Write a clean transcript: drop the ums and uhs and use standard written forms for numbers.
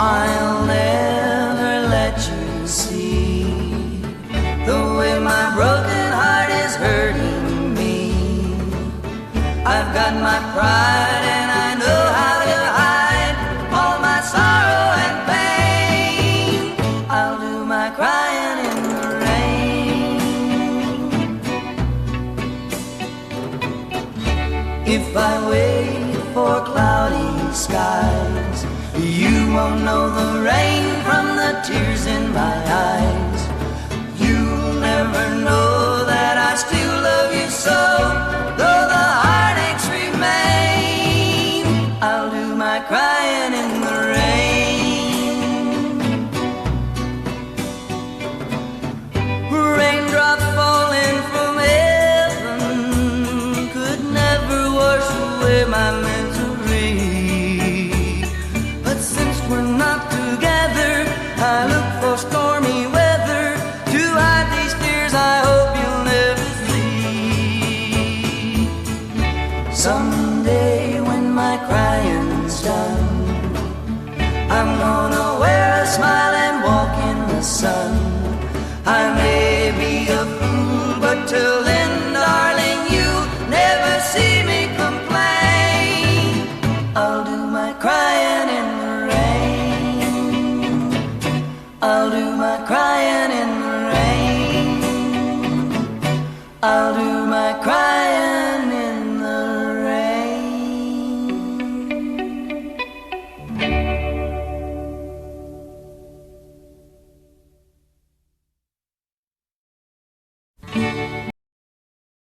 I'll never let you see the way my broken heart is hurting me. I've got my pride and I know how to hide all my sorrow and pain. I'll do my crying in the rain. If I wait for cloudy skies, you won't know the rain from the tears in my eyes. You'll never know that I still love you so, though the heartaches remain. I'll do my crying in the rain. Raindrops falling from heaven could never wash away my misery. We're not together. I look for stormy weather to hide these tears I hope you'll never see. Someday when my crying's done, I'm gonna wear a smile and walk in the sun. I may be a fool, but till then, darling, you'll never see me complain. I'll do my crying in the I'll do my crying in the rain. I'll do my crying in the rain.